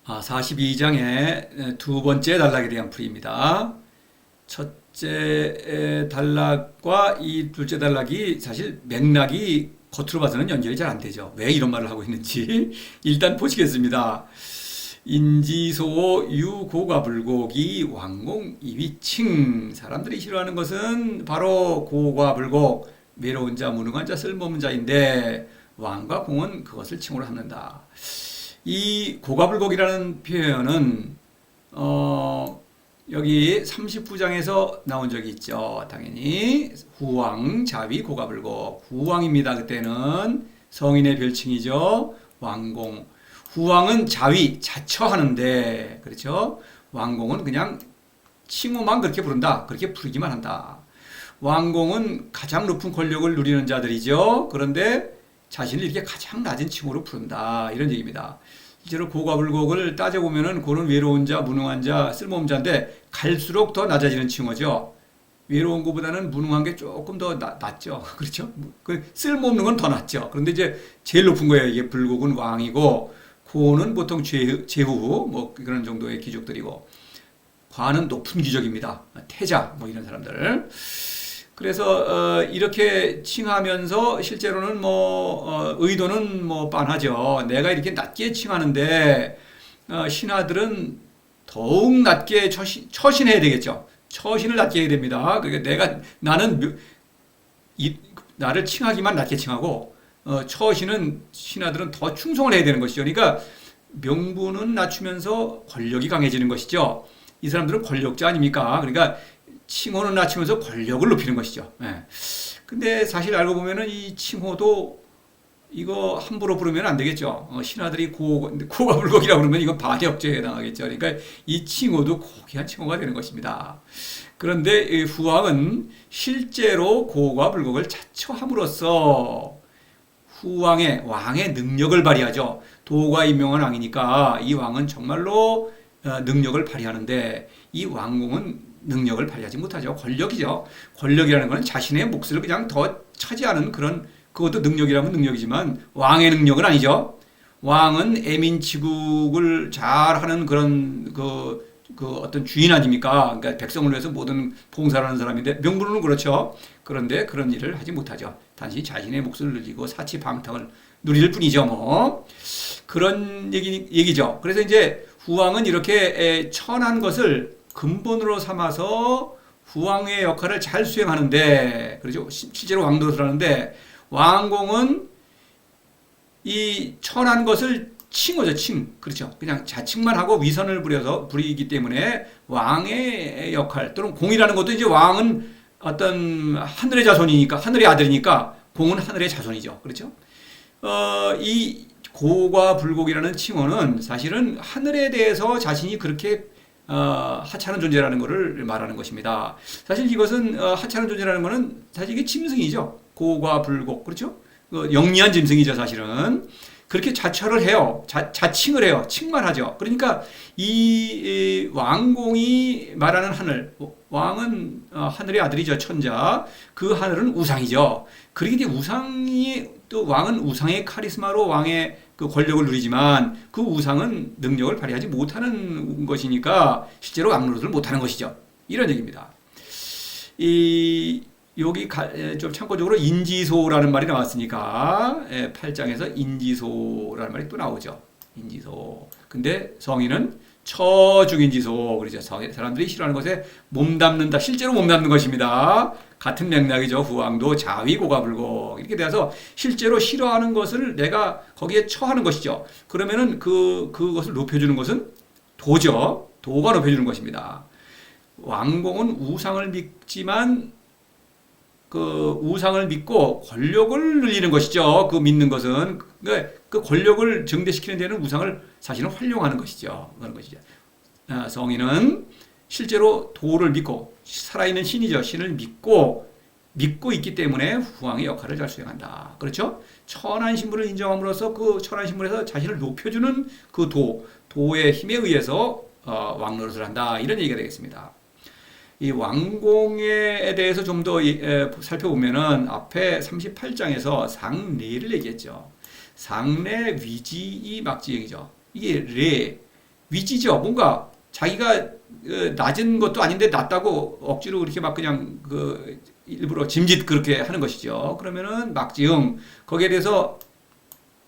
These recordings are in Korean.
42장의 두 번째 단락에 대한 풀이입니다. 첫째 단락과 이 둘째 단락이 사실 맥락이 겉으로 봐서는 연결이 잘 안 되죠. 왜 이런 말을 하고 있는지 일단 보시겠습니다. 인지소 유고과불곡이 왕공 이위칭. 사람들이 싫어하는 것은 바로 고과불곡, 외로운 자, 무능한 자, 쓸모없는 자인데 왕과 공은 그것을 칭호로 삼는다. 이 고과불곡이라는 표현은 여기 39장에서 나온 적이 있죠. 당연히 후왕, 자위, 고과불곡. 후왕입니다. 그때는 성인의 별칭이죠. 왕공. 후왕은 자위, 자처하는데, 그렇죠? 왕공은 그냥 칭호만 그렇게 부른다. 그렇게 부르기만 한다. 왕공은 가장 높은 권력을 누리는 자들이죠. 그런데 자신을 이렇게 가장 낮은 칭호로 부른다. 이런 얘기입니다. 실제로 고과불곡을 따져보면은 고는 외로운 자, 무능한 자, 쓸모없는 자인데 갈수록 더 낮아지는 칭호죠. 외로운 것보다는 무능한 게 조금 더 낫죠. 그렇죠? 쓸모없는 건 더 낫죠. 그런데 이제 제일 높은 거예요. 이게 불곡은 왕이고, 고는 보통 제후, 뭐 그런 정도의 귀족들이고, 과는 높은 귀족입니다. 태자, 뭐 이런 사람들. 그래서 이렇게 칭하면서 실제로는 의도는 빤하죠. 내가 이렇게 낮게 칭하는데 신하들은 더욱 낮게 처신해야 되겠죠. 처신을 낮게 해야 됩니다. 그러니까 나를 칭하기만 낮게 칭하고 처신은 신하들은 더 충성을 해야 되는 것이죠. 그러니까 명분은 낮추면서 권력이 강해지는 것이죠. 이 사람들은 권력자 아닙니까? 그러니까 칭호는 낮추면서 권력을 높이는 것이죠. 예. 근데 사실 알고 보면은 이 칭호도 이거 함부로 부르면 안 되겠죠. 신하들이 고과불곡이라고 그러면 이건 반역죄에 해당하겠죠. 그러니까 이 칭호도 고귀한 칭호가 되는 것입니다. 그런데 이 후왕은 실제로 고과불곡을 자처함으로써 왕의 능력을 발휘하죠. 도가 임명한 왕이니까 이 왕은 정말로 능력을 발휘하는데 이 왕공은 능력을 발휘하지 못하죠. 권력이죠. 권력이라는 것은 자신의 몫을 그냥 더 차지하는 그것도 능력이라면 능력이지만 왕의 능력은 아니죠. 왕은 애민치국을 잘하는 그런 어떤 주인 아닙니까? 그러니까 백성을 위해서 모든 봉사를 하는 사람인데 명분은 그렇죠. 그런데 그런 일을 하지 못하죠. 단지 자신의 몫을 누리고 사치방탕을 누릴 뿐이죠. 그런 얘기죠. 그래서 이제 후왕은 이렇게 천한 것을 근본으로 삼아서 후왕의 역할을 잘 수행하는데, 그렇죠? 실제로 왕노릇을 하는데, 왕공은 이 천한 것을 칭호죠, 칭. 그렇죠. 그냥 자칭만 하고 위선을 부리기 때문에 왕의 역할, 또는 공이라는 것도 이제 왕은 어떤 하늘의 자손이니까, 하늘의 아들이니까, 공은 하늘의 자손이죠. 그렇죠? 이 고과불곡이라는 칭호는 사실은 하늘에 대해서 자신이 그렇게 하찮은 존재라는 것을 말하는 것입니다. 사실 이것은 하찮은 존재라는 것은 사실 이게 짐승이죠. 고과불곡, 그렇죠? 영리한 짐승이죠, 사실은. 그렇게 자처를 해요. 자칭을 해요. 칭만 하죠. 그러니까 이 왕공이 말하는 하늘, 왕은 하늘의 아들이죠, 천자. 그 하늘은 우상이죠. 그러기 때문에 왕은 우상의 카리스마로 왕의 그 권력을 누리지만 그 우상은 능력을 발휘하지 못하는 것이니까 실제로 왕노릇을 못하는 것이죠. 이런 얘기입니다. 여기 좀 참고적으로 인지소라는 말이 나왔으니까 8장에서 인지소라는 말이 또 나오죠. 인지소. 근데 성인은 처중인지소. 그렇죠. 사람들이 싫어하는 것에 몸담는다. 실제로 몸담는 것입니다. 같은 맥락이죠. 후왕도 자위 고과불곡 이렇게 돼서 실제로 싫어하는 것을 내가 거기에 처하는 것이죠. 그러면은 그것을 높여주는 것은 도죠. 도가 높여주는 것입니다. 왕공은 우상을 믿지만 그 우상을 믿고 권력을 늘리는 것이죠. 그 믿는 것은 그 권력을 증대시키는 데는 우상을 사실은 활용하는 것이죠. 그런 것이죠. 성인은 실제로 도를 믿고 살아있는 신이죠. 신을 믿고 있기 때문에 후왕의 역할을 잘 수행한다. 그렇죠? 천한 신분을 인정함으로써 그 천한 신분에서 자신을 높여주는 그 도의 힘에 의해서 왕노릇을 한다. 이런 얘기가 되겠습니다. 이 왕공에 대해서 좀 더 살펴보면은 앞에 38장에서 상례를 얘기했죠. 상례 위지이 막지행이죠. 이게 위지죠. 뭔가 자기가 낮은 것도 아닌데 낮다고 억지로 그렇게 막 그냥 그 일부러 짐짓 그렇게 하는 것이죠. 그러면은 막지응 거기에 대해서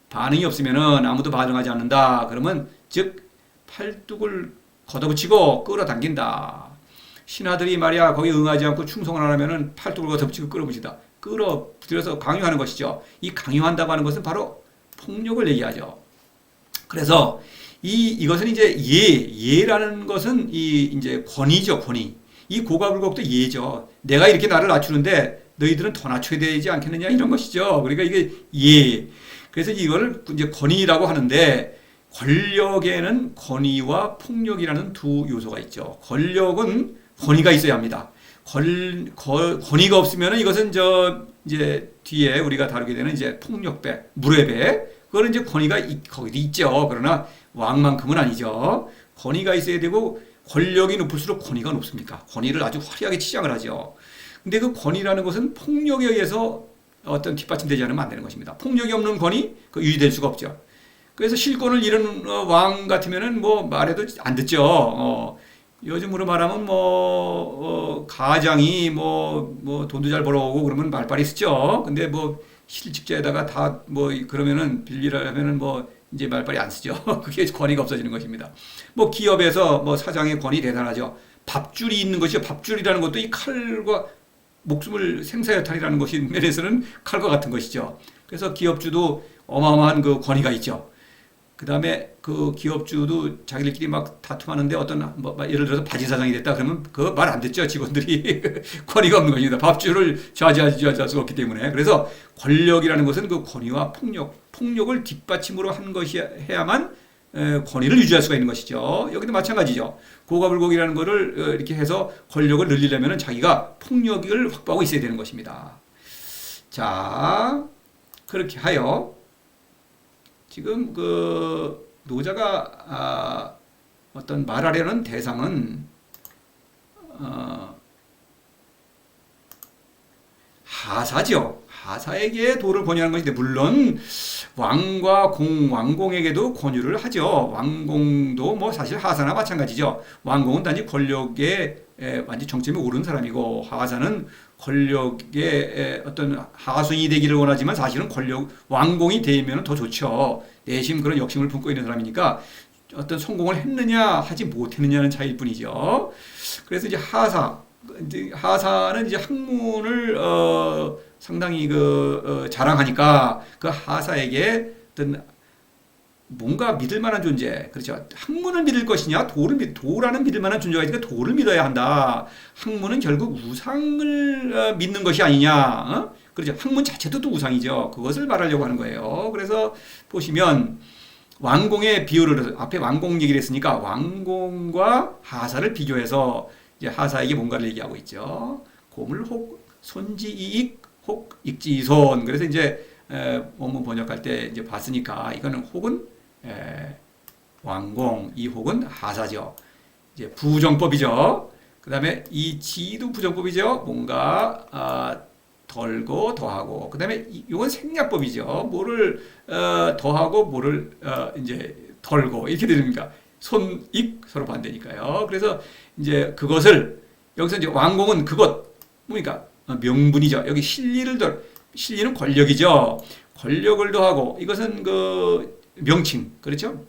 반응이 없으면은 아무도 반응하지 않는다. 그러면 즉 팔뚝을 걷어붙이고 끌어당긴다. 신하들이 말이야 거기 응하지 않고 충성을 안 하면은 팔뚝을 걷어붙이고 끌어붙이다. 끌어들여서 강요하는 것이죠. 이 강요한다고 하는 것은 바로 폭력을 얘기하죠. 그래서 이것은 이제 예라는 것은 이제 권위죠, 권위. 이 고가불곡도 예죠. 내가 이렇게 나를 낮추는데 너희들은 더 낮춰야 되지 않겠느냐 이런 것이죠. 그러니까 이게 예. 그래서 이거를 이제 권위라고 하는데 권력에는 권위와 폭력이라는 두 요소가 있죠. 권력은 권위가 있어야 합니다. 권위가 없으면 이것은 이제 뒤에 우리가 다루게 되는 이제 폭력배, 무례배, 그거는 이제 권위가 거기도 있죠. 그러나 왕만큼은 아니죠. 권위가 있어야 되고 권력이 높을수록 권위가 높습니까? 권위를 아주 화려하게 치장을 하죠. 근데 그 권위라는 것은 폭력에 의해서 어떤 뒷받침되지 않으면 안 되는 것입니다. 폭력이 없는 권위, 그 유지될 수가 없죠. 그래서 실권을 잃은 왕 같으면은 뭐 말해도 안 듣죠. 요즘으로 말하면 가장이 돈도 잘 벌어오고 그러면 말빨이 쓰죠. 근데 실직자에다가 다 그러면은 빌리라 하면은 이제 말빨이 안 쓰죠. 그게 권위가 없어지는 것입니다. 기업에서 사장의 권위 대단하죠. 밥줄이 있는 것이죠. 밥줄이라는 것도 이 칼과 목숨을 생사여탈이라는 것이 면에서는 칼과 같은 것이죠. 그래서 기업주도 어마어마한 그 권위가 있죠. 그 다음에 그 기업주도 자기들끼리 막 다툼하는데 어떤 예를 들어서 바지 사장이 됐다 그러면 그 말 안 듣죠. 직원들이 권위가 없는 것입니다. 밥줄을 좌지할 수가 없기 때문에. 그래서 권력이라는 것은 그 권위와 폭력을 뒷받침으로 한 것이 해야만 권위를 유지할 수가 있는 것이죠. 여기도 마찬가지죠. 고가불곡이라는 것을 이렇게 해서 권력을 늘리려면 자기가 폭력을 확보하고 있어야 되는 것입니다. 자, 그렇게 하여 지금 그 노자가 어떤 말하려는 대상은 하사죠. 하사에게 도를 권유하는 것인데 물론 왕과 왕공에게도 권유를 하죠. 왕공도 사실 하사나 마찬가지죠. 왕공은 단지 권력에 완전 정점에 오른 사람이고 하사는 권력의 어떤 하순이 되기를 원하지만 사실은 왕공이 되면 더 좋죠. 내심 그런 욕심을 품고 있는 사람이니까 어떤 성공을 했느냐 하지 못했느냐는 차이일 뿐이죠. 그래서 이제 하사는 이제 학문을 상당히 자랑하니까 그 하사에게 어떤 뭔가 믿을 만한 존재, 그렇죠. 학문을 믿을 것이냐, 도라는 믿을 만한 존재가 있으니까 도를 믿어야 한다. 학문은 결국 우상을 믿는 것이 아니냐, 그렇죠. 학문 자체도 또 우상이죠. 그것을 말하려고 하는 거예요. 그래서 보시면 왕공의 비유를 해서 앞에 왕공 얘기를 했으니까 왕공과 하사를 비교해서 이제 하사에게 뭔가를 얘기하고 있죠. 고물혹 손지이익 혹 익지손. 그래서 이제 원문 번역할 때 이제 봤으니까 이거는 혹은 왕공, 이 혹은 하사죠. 이제 부정법이죠. 그 다음에 이 지도 부정법이죠. 뭔가 덜고 더하고. 그 다음에 이건 생략법이죠. 뭐를 더하고 뭐를 이제 덜고 이렇게 되니까 손, 익 서로 반대니까요. 그래서 이제 그것을 여기서 이제 왕공은 그것 뭡니까? 명분이죠. 여기 실리는 권력이죠. 권력을 더하고 이것은 그 명칭, 그렇죠?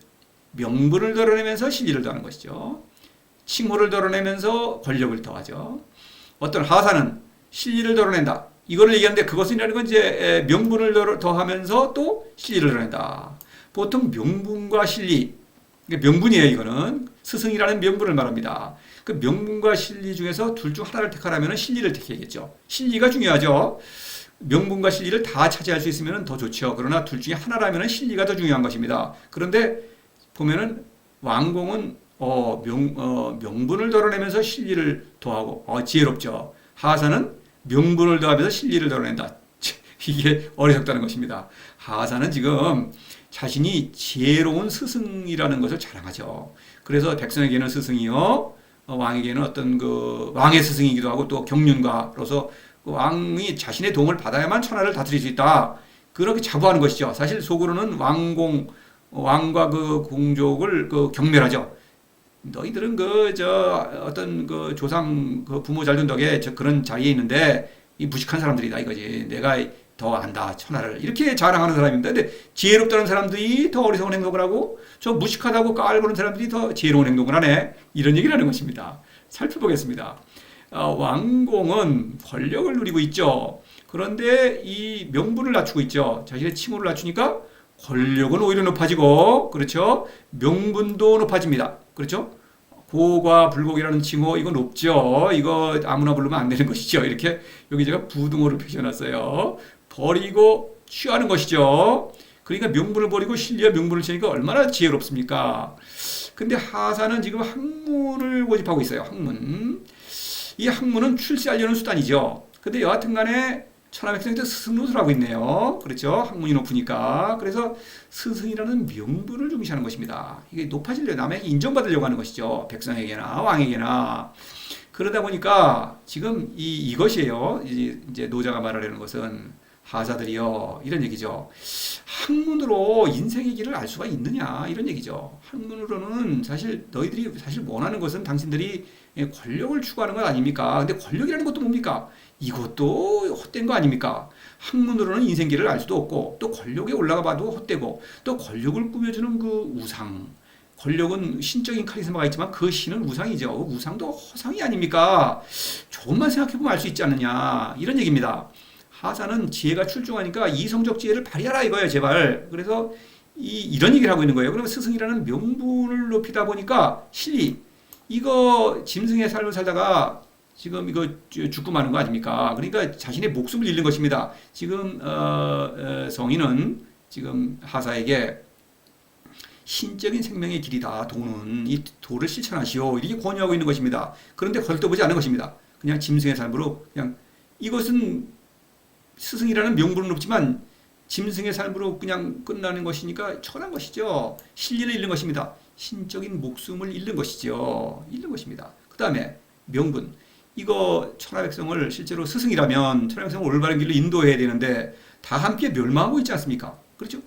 명분을 드러내면서 실리를 더하는 것이죠. 칭호를 드러내면서 권력을 더하죠. 어떤 하사는 실리를 드러낸다. 이거를 얘기하는데 그것이라는 건 이제 명분을 더하면서 또 실리를 드러낸다. 보통 명분과 실리, 명분이에요. 이거는 스승이라는 명분을 말합니다. 그 명분과 실리 중에서 둘 중 하나를 택하라면 실리를 택해야겠죠. 실리가 중요하죠. 명분과 실리를 다 차지할 수 있으면 더 좋죠. 그러나 둘 중에 하나라면 실리가 더 중요한 것입니다. 그런데 보면은 왕공은 명분을 드러내면서 실리를 더하고 지혜롭죠. 하사는 명분을 더하면서 실리를 드러낸다. 이게 어리석다는 것입니다. 하사는 지금 자신이 지혜로운 스승이라는 것을 자랑하죠. 그래서 백성에게는 스승이요, 왕에게는 어떤 왕의 스승이기도 하고 또 경륜가로서 왕이 자신의 도움을 받아야만 천하를 다스릴 수 있다. 그렇게 자부하는 것이죠. 사실 속으로는 왕과 그 공족을 경멸하죠. 너희들은 어떤 조상 부모 잘 둔 덕에 그런 자리에 있는데 이 무식한 사람들이다 이거지. 내가 더 안다 천하를 이렇게 자랑하는 사람입니다. 근데 지혜롭다는 사람들이 더 어리석은 행동을 하고 저 무식하다고 깔보는 사람들이 더 지혜로운 행동을 하네. 이런 얘기를 하는 것입니다. 살펴보겠습니다. 왕공은 권력을 누리고 있죠. 그런데 이 명분을 낮추고 있죠. 자신의 칭호를 낮추니까 권력은 오히려 높아지고, 그렇죠? 명분도 높아집니다. 그렇죠? 고과 불고이라는 칭호, 이거 높죠? 이거 아무나 부르면 안 되는 것이죠. 이렇게 여기 제가 부등호를 표현했어요. 버리고 취하는 것이죠. 그러니까 명분을 버리고 신리와 명분을 치니까 얼마나 지혜롭습니까? 근데 하사는 지금 학문을 고집하고 있어요. 학문. 이 학문은 출세하려는 수단이죠. 근데 여하튼 간에 천하백성한테 스승 노릇을 하고 있네요. 그렇죠? 학문이 높으니까. 그래서 스승이라는 명분을 중시하는 것입니다. 이게 높아지려고, 남에게 인정받으려고 하는 것이죠. 백성에게나 왕에게나. 그러다 보니까 지금 이것이에요. 이제 노자가 말하려는 것은 하사들이요. 이런 얘기죠. 학문으로 인생의 길을 알 수가 있느냐. 이런 얘기죠. 학문으로는 사실 너희들이 사실 원하는 것은 당신들이 권력을 추구하는 것 아닙니까? 근데 권력이라는 것도 뭡니까? 이것도 헛된 거 아닙니까? 학문으로는 인생길을 알 수도 없고 또 권력에 올라가 봐도 헛되고 또 권력을 꾸며주는 그 우상, 권력은 신적인 카리스마가 있지만 그 신은 우상이죠. 우상도 허상이 아닙니까? 조금만 생각해보면 알 수 있지 않느냐 이런 얘기입니다. 하사는 지혜가 출중하니까 이성적 지혜를 발휘하라 이거예요 제발. 그래서 이런 얘기를 하고 있는 거예요. 그러면 스승이라는 명분을 높이다 보니까 실리 이거 짐승의 삶을 살다가 지금 이거 죽고 마는 거 아닙니까? 그러니까 자신의 목숨을 잃는 것입니다. 지금 성인은 지금 하사에게 신적인 생명의 길이다. 도는 이 도를 실천하시오. 이렇게 권유하고 있는 것입니다. 그런데 걸떠보지 않은 것입니다. 그냥 짐승의 삶으로 그냥 이것은 스승이라는 명분은 높지만 짐승의 삶으로 그냥 끝나는 것이니까 천한 것이죠. 신리를 잃는 것입니다. 신적인 목숨을 잃는 것이죠. 잃는 것입니다. 그 다음에 명분. 이거 천하백성을 실제로 스승이라면 천하백성을 올바른 길로 인도해야 되는데 다 함께 멸망하고 있지 않습니까? 그렇죠?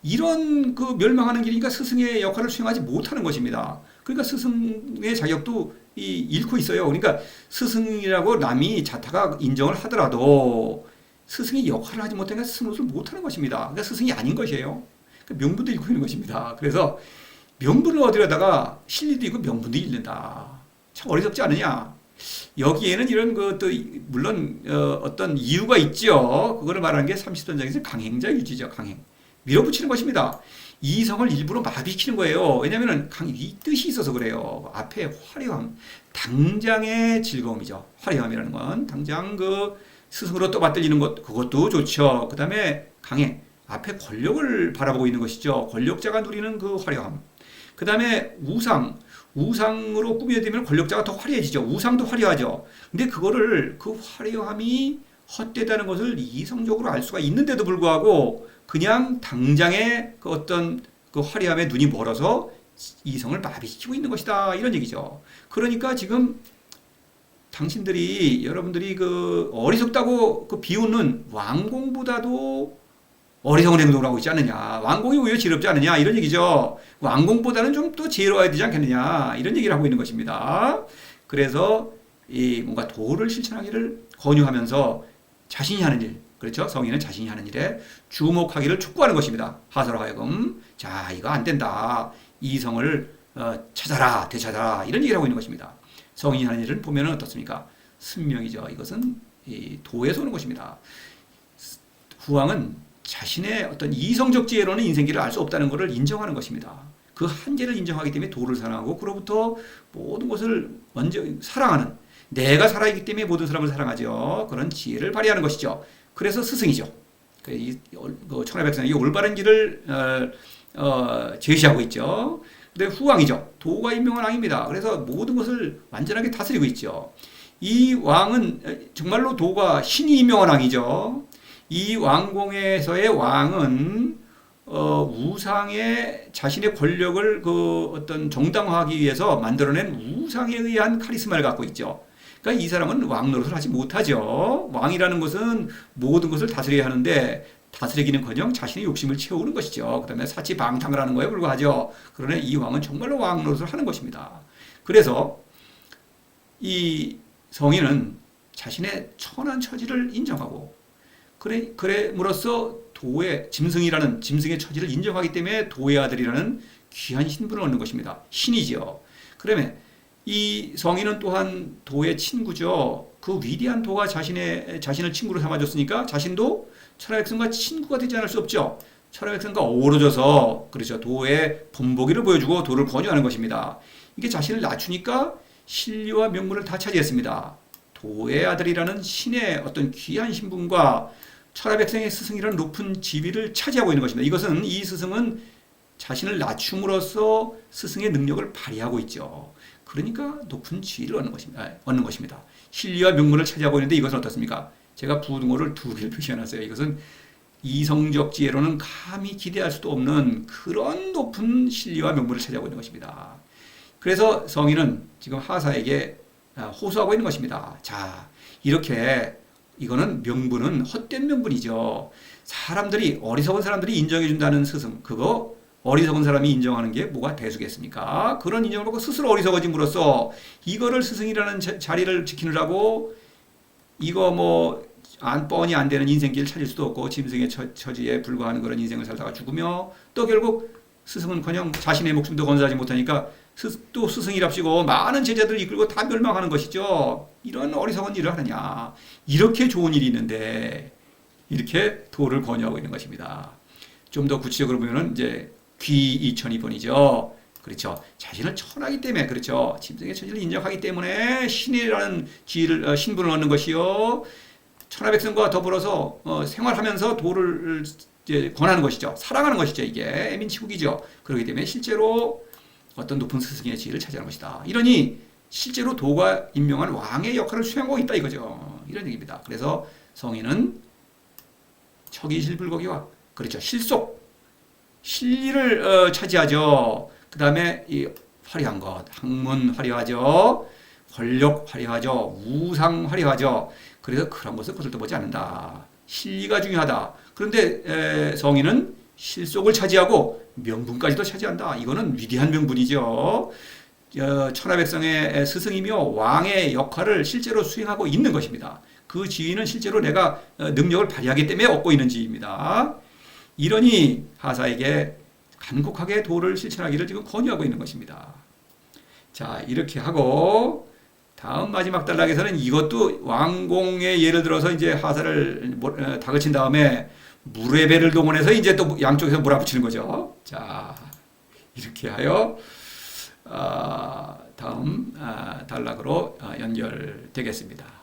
이런 그 멸망하는 길이니까 스승의 역할을 수행하지 못하는 것입니다. 그러니까 스승의 자격도 잃고 있어요. 그러니까 스승이라고 남이 자타가 인정을 하더라도 스승의 역할을 하지 못하니까 스승 노릇을 못하는 것입니다. 그러니까 스승이 아닌 것이에요. 그러니까 명분도 잃고 있는 것입니다. 그래서 명분을 얻으려다가 실리도 잃고 명분도 잃는다. 참 어리석지 않느냐? 여기에는 이런 것도 물론 어떤 이유가 있죠. 그거를 말하는 게 30선장에서 강행자 유지죠. 강행. 밀어붙이는 것입니다. 이성을 일부러 마비시키는 거예요. 왜냐하면 이 뜻이 있어서 그래요. 앞에 화려함, 당장의 즐거움이죠. 화려함이라는 건 당장 그 스승으로 떠받들리는 것, 그것도 좋죠. 그 다음에 강행, 앞에 권력을 바라보고 있는 것이죠. 권력자가 누리는 그 화려함. 그 다음에 우상으로 꾸며지면 권력자가 더 화려해지죠. 우상도 화려하죠. 근데 그거를 그 화려함이 헛되다는 것을 이성적으로 알 수가 있는데도 불구하고 그냥 당장의 그 어떤 그 화려함에 눈이 멀어서 이성을 마비시키고 있는 것이다. 이런 얘기죠. 그러니까 지금 당신들이 여러분들이 그 어리석다고 그 비웃는 왕공보다도 어리석은 행동을 하고 있지 않느냐. 왕공이 오히려 지혜롭지 않느냐. 이런 얘기죠. 왕공보다는 좀 더 지혜로워야 되지 않겠느냐. 이런 얘기를 하고 있는 것입니다. 그래서 이 뭔가 도를 실천하기를 권유하면서 자신이 하는 일, 그렇죠? 성인은 자신이 하는 일에 주목하기를 촉구하는 것입니다. 하사로 하여금 자 이거 안 된다. 이성을 찾아라, 되찾아라. 이런 얘기를 하고 있는 것입니다. 성인이 하는 일을 보면 어떻습니까? 순명이죠. 이것은 이 도에서 오는 것입니다. 후왕은 자신의 어떤 이성적 지혜로는 인생길을 알 수 없다는 것을 인정하는 것입니다. 그 한계를 인정하기 때문에 도를 사랑하고 그로부터 모든 것을 먼저 사랑하는 내가 살아있기 때문에 모든 사람을 사랑하죠. 그런 지혜를 발휘하는 것이죠. 그래서 스승이죠. 천하백성이 올바른 길을 제시하고 있죠. 근데 후왕이죠. 도가 임명한 왕입니다. 그래서 모든 것을 완전하게 다스리고 있죠. 이 왕은 정말로 도가 신이 임명한 왕이죠. 이 왕궁에서의 왕은 우상의 자신의 권력을 그 어떤 정당화하기 위해서 만들어낸 우상에 의한 카리스마를 갖고 있죠. 그러니까 이 사람은 왕 노릇을 하지 못하죠. 왕이라는 것은 모든 것을 다스려야 하는데 다스리기는커녕 자신의 욕심을 채우는 것이죠. 그 다음에 사치방탕을 하는 거에 불과하죠. 그러나 이 왕은 정말로 왕 노릇을 하는 것입니다. 그래서 이 성인은 자신의 천한 처지를 인정하고 그래므로써 도의 짐승의 처지를 인정하기 때문에 도의 아들이라는 귀한 신분을 얻는 것입니다. 신이죠. 그러면 이 성인은 또한 도의 친구죠. 그 위대한 도가 자신을 친구로 삼아줬으니까 자신도 천하 백성과 친구가 되지 않을 수 없죠. 천하 백성과 어우러져서 그렇죠. 도의 본보기를 보여주고 도를 권유하는 것입니다. 이게 자신을 낮추니까 신리와 명분을 다 차지했습니다. 도의 아들이라는 신의 어떤 귀한 신분과 천하 백성의 스승이라는 높은 지위를 차지하고 있는 것입니다. 이 스승은 자신을 낮춤으로써 스승의 능력을 발휘하고 있죠. 그러니까 높은 지위를 얻는 것입니다. 신리와 명분을 차지하고 있는데 이것은 어떻습니까? 제가 부등호를 두 개를 표시해놨어요. 이것은 이성적 지혜로는 감히 기대할 수도 없는 그런 높은 신리와 명분을 차지하고 있는 것입니다. 그래서 성인은 지금 하사에게 호소하고 있는 것입니다. 자, 이렇게 이거는 명분은 헛된 명분이죠. 어리석은 사람들이 인정해준다는 스승, 그거 어리석은 사람이 인정하는 게 뭐가 대수겠습니까? 그런 인정을 받고 스스로 어리석어짐으로써 이거를 스승이라는 자리를 지키느라고 이거 뻔히 안 되는 인생길을 찾을 수도 없고 짐승의 처지에 불과한 그런 인생을 살다가 죽으며 또 결국 스승은커녕 자신의 목숨도 건사하지 못하니까 또 스승이랍시고 많은 제자들을 이끌고 다 멸망하는 것이죠. 이런 어리석은 일을 하느냐. 이렇게 좋은 일이 있는데 이렇게 도를 권유하고 있는 것입니다. 좀 더 구체적으로 보면은 이제 귀2002번이죠. 그렇죠. 자신을 천하기 때문에 그렇죠. 짐승의 처지를 인정하기 때문에 신이라는 신분을 얻는 것이요. 천하 백성과 더불어서 생활하면서 도를 이제 권하는 것이죠. 사랑하는 것이죠. 이게 애민치국이죠. 그렇기 때문에 실제로 어떤 높은 스승의 지위를 차지하는 것이다. 이러니 실제로 도가 임명한 왕의 역할을 수행하고 있다 이거죠. 이런 얘기입니다. 그래서 성인은 척이실불거기와 그렇죠. 실리를 차지하죠. 그 다음에 이 화려한 것, 학문 화려하죠. 권력 화려하죠. 우상 화려하죠. 그래서 그런 것을 거들떠보지 않는다. 실리가 중요하다. 그런데 성인은 실속을 차지하고 명분까지도 차지한다. 이거는 위대한 명분이죠. 천하백성의 스승이며 왕의 역할을 실제로 수행하고 있는 것입니다. 그 지위는 실제로 내가 능력을 발휘하기 때문에 얻고 있는 지위입니다. 이러니 하사에게 간곡하게 도를 실천하기를 지금 권유하고 있는 것입니다. 자, 이렇게 하고 다음 마지막 단락에서는 이것도 왕공의 예를 들어서 이제 하사를 다그친 다음에 물의 배를 동원해서 이제 또 양쪽에서 몰아붙이는 거죠. 자, 이렇게 하여 다음 단락으로 연결되겠습니다.